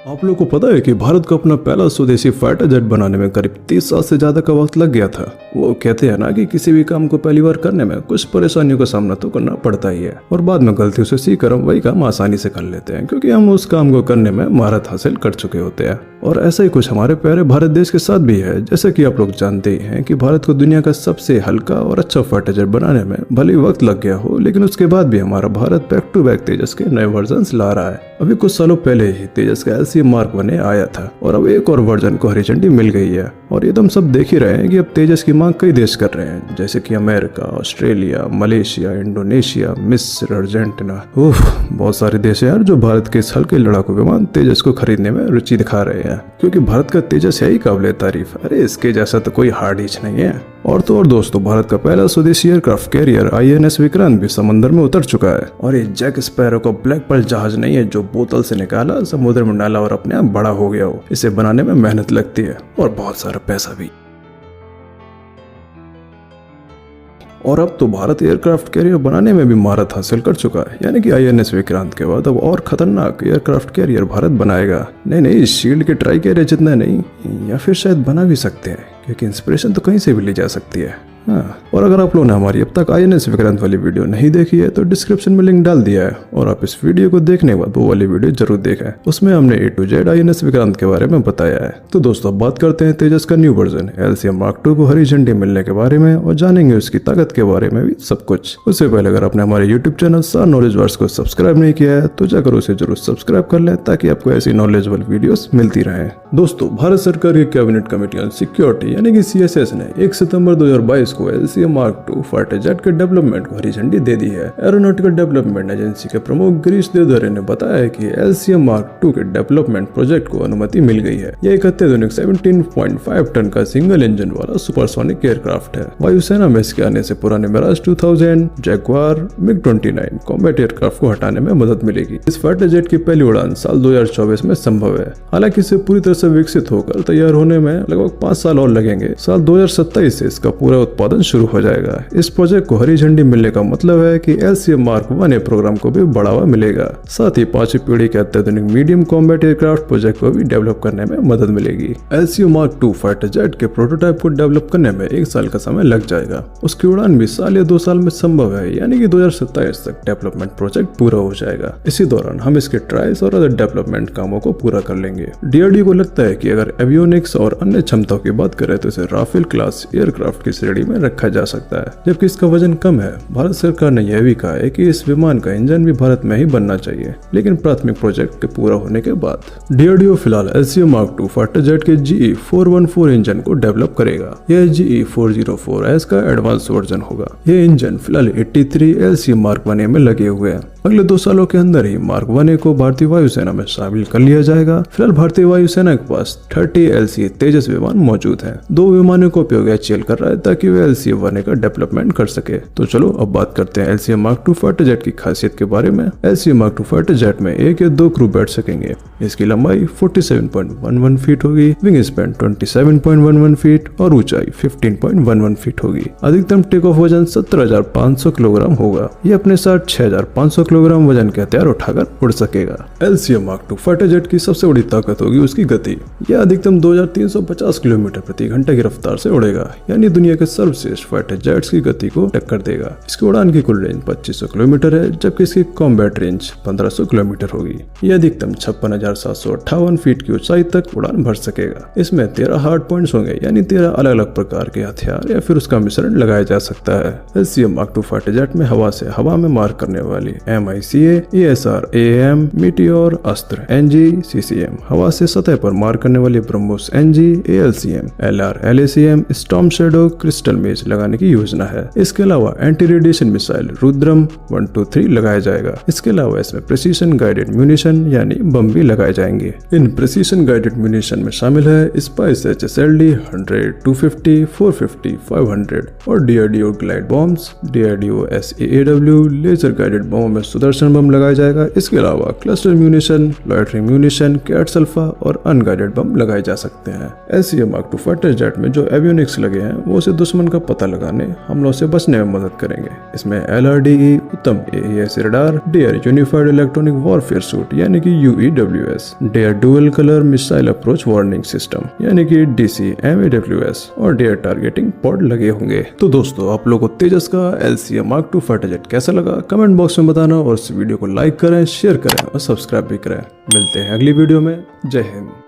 आप लोग को पता है कि भारत को अपना पहला स्वदेशी फाइटर जेट बनाने में करीब 30 साल से ज्यादा का वक्त लग गया था। वो कहते हैं ना कि किसी भी काम को पहली बार करने में कुछ परेशानियों का सामना तो करना पड़ता ही है और बाद में गलतियों से सीख कर हम वही काम आसानी से कर लेते हैं, क्योंकि हम उस काम को करने में महारत हासिल कर चुके होते हैं। और ऐसा ही कुछ हमारे प्यारे भारत देश के साथ भी है। जैसे कि आप लोग जानते ही हैं कि भारत को दुनिया का सबसे हल्का और अच्छा फाइटर जेट बनाने में भले ही वक्त लग गया हो, लेकिन उसके बाद भी हमारा भारत बैक टू बैक तेजस के नए वर्जन ला रहा है। अभी कुछ सालों पहले ही तेजस का LCM मार्क 1 आया था और अब एक और वर्जन को हरी झंडी मिल गई है। और ये तो हम सब देख ही रहे हैं कि अब तेजस की मांग कई देश कर रहे हैं, जैसे कि अमेरिका, ऑस्ट्रेलिया, मलेशिया, इंडोनेशिया, मिस्र, अर्जेंटीना। बहुत सारे देश हैं यार जो भारत के इस हल्के लड़ाकू विमान तेजस को खरीदने में रुचि दिखा रहे हैं, क्योंकि भारत का तेजस है ही काबिले तारीफ। अरे इसके जैसा तो कोई हार्ड हिच नहीं है। और तो और दोस्तों, भारत का पहला स्वदेशी एयरक्राफ्ट कैरियर INS विक्रांत भी समंदर में उतर चुका है। और ये जैक स्पैरो का ब्लैक पर्ल जहाज नहीं है जो बोतल से निकाला, समुद्र में डाला और अपने आप बड़ा हो गया हो। इसे बनाने में मेहनत लगती है और बहुत सारा पैसा भी। और अब तो भारत एयरक्राफ्ट कैरियर बनाने में भी महारत हासिल कर चुका है, यानी कि INS विक्रांत के बाद अब और खतरनाक एयरक्राफ्ट कैरियर भारत बनाएगा। नहीं, शील्ड के ट्राई कैरियर जितना नहीं, या फिर शायद बना भी सकते हैं, क्योंकि इंस्पिरेशन तो कहीं से भी ली जा सकती है। हाँ, और अगर आप लोगों ने हमारी अब तक INS विक्रांत वाली वीडियो नहीं देखी है तो डिस्क्रिप्शन में लिंक डाल दिया है, और आप इस वीडियो को देखने के बाद वो वाली वीडियो जरूर देखें। उसमें हमने A to Z INS Vikrant के बारे में बताया है। तो दोस्तों, अब बात करते हैं तेजस का न्यू वर्जन LCM मार्क 2 को हरी झंडी मिलने के बारे में, और जानेंगे उसकी ताकत के बारे में भी सब कुछ। उससे पहले अगर आपने हमारे YouTube channel Star Knowledge Verse को सब्सक्राइब नहीं किया है तो जाकर उसे जरूर सब्सक्राइब कर लें, ताकि आपको ऐसी नॉलेजेबल वीडियोस मिलती रहे। दोस्तों, भारत सरकार की कैबिनेट कमेटी ऑन सिक्योरिटी यानी कि CSS ने 1 सितंबर 2022 को LCM मार्क 2 फाइटर जेट के डेवलपमेंट को हरी झंडी दे दी है। एरोनॉटिकल डेवलपमेंट एजेंसी के प्रमुख गिरीश देवधरे ने बताया है कि LCM मार्क 2 के डेवलपमेंट प्रोजेक्ट को अनुमति मिल गई है। यह एक अत्याधुनिक 17.5 टन का सिंगल इंजन वाला सुपरसोनिक एयरक्राफ्ट है। वायुसेना में इसके आने से पुराने Miraj 2000, Jaguar, MiG-29 combat aircraft को हटाने में मदद मिलेगी। इस फाइटर जेट की पहली उड़ान साल 2024 में संभव है। हालांकि इसे पूरी तरह से विकसित होकर तैयार होने में लगभग 5 साल और लगेंगे। साल 2027 से इसका पूरा उत्पादन शुरू हो जाएगा। इस प्रोजेक्ट को हरी झंडी मिलने का मतलब है कि LCM मार्क 1 प्रोग्राम को भी बढ़ावा मिलेगा। साथ ही 5वीं पीढ़ी के अत्याधुनिक मीडियम कॉम्बैट एयरक्राफ्ट प्रोजेक्ट को भी डेवलप करने में मदद मिलेगी। LCM मार्क 2 फाइटर जेट के प्रोटोटाइप को डेवलप करने में 1 साल का समय लग जाएगा। उसकी उड़ान भी साल या 2 साल में संभव है, यानी कि 2027 तक डेवलपमेंट प्रोजेक्ट पूरा हो जाएगा। इसी दौरान हम इसके ट्रायल्स और अदर डेवलपमेंट कामों को पूरा कर लेंगे। DRDO को लगता है कि अगर एवियोनिक्स और अन्य क्षमताओं की बात करें तो इसे राफेल क्लास एयरक्राफ्ट की श्रेणी में रखा जा सकता है, जबकि इसका वजन कम है। भारत सरकार ने यह भी कहा है कि इस विमान का इंजन भी भारत में ही बनना चाहिए, लेकिन प्राथमिक प्रोजेक्ट के पूरा होने के बाद। DRDO फिलहाल LCM मार्क 2 फाइटर जेट के GE414 इंजन को डेवलप करेगा। यह GE404S का एडवांस वर्जन होगा। यह इंजन फिलहाल 83 LCM मार्क 1 में लगे हुए हैं। अगले 2 सालों के अंदर ही मार्क 1 को भारतीय वायुसेना में शामिल कर लिया जाएगा। फिलहाल भारतीय वायुसेना के पास 30 LCA तेजस विमान मौजूद हैं। 2 विमानों का उपयोग HAL कर रहा है ताकि वे LCM 1 का डेवलपमेंट कर सके। तो चलो अब बात करते हैं LCM मार्क 2 फाइटर जेट की खासियत के बारे में। LCM मार्क 2 फाइटर जेट में 1 या 2 क्रू बैठ सकेंगे। इसकी लंबाई 47.11 फीट होगी, विंग स्पैन 27.11 फीट और ऊंचाई 15.11 फीट होगी। अधिकतम टेक ऑफ वजन 17,500 किलोग्राम होगा। ये अपने साथ 6,500 किलोग्राम वजन के हथियार उठाकर उड़ सकेगा। LCM मार्क 2 फाइटर जेट की सबसे बड़ी ताकत होगी उसकी गति। यह अधिकतम 2350 किलोमीटर प्रति घंटे की रफ्तार से उड़ेगा, यानी दुनिया के सर्वश्रेष्ठ फाइटर जेट्स की गति को टक्कर देगा। इसकी उड़ान की कुल रेंज 2500 किलोमीटर है, जबकि इसकी कॉम्बैट रेंज 1500 किलोमीटर होगी। यह अधिकतम 56,758 फीट की ऊंचाई तक उड़ान भर सकेगा। इसमें 13 हार्ड पॉइंट्स होंगे, यानी 13 अलग अलग प्रकार के हथियार या फिर उसका मिश्रण लगाया जा सकता है। LCM मार्क 2 फाइटर जेट में हवा से हवा में मार करने वाली MICA, ESR, AAM, मीटियोर, अस्त्र, NG, CCM, हवा से सतह पर मार करने वाली BrahMos NG, ALCM, LR, LACM, storm shadow, crystal मेज लगाने की योजना है। इसके अलावा एंटी रेडिएशन मिसाइल रुद्रम 123 लगाया जाएगा। इसके अलावा इसमें प्रिसीशन गाइडेड म्यूनिशन यानी बम भी लगाए जाएंगे। इन प्रिसीशन गाइडेड म्यूनिशन में शामिल है स्पाइस HSLD 100, 250, 450, 500 और DRDO glide bombs, DRDO SAAW laser guided बमों में सुदर्शन बम लगाया जाएगा। इसके अलावा cluster munition, loitering munition, CATS alpha और अनगाइडेड बम लगाए जा सकते हैं। LCA Mark II fighter jet में जो एवियोनिक्स लगे हैं वो उसे दुश्मन का पता लगाने, हमलों से बचने में मदद करेंगे। इसमें LRDE, Uttam AES radar, DARE unified electronic warfare suite यानी कि UEWS, DARE dual colour missile approach warning system यानी कि DCMAWS और डेयर टारगेटिंग पॉड लगे होंगे। तो दोस्तों, आप लोगों को तेजस का LCA Mark II fighter jet कैसा लगा कमेंट बॉक्स में बताना, और इस वीडियो को लाइक करें, शेयर करें और सब्सक्राइब भी करें। मिलते हैं अगली वीडियो में। जय हिंद।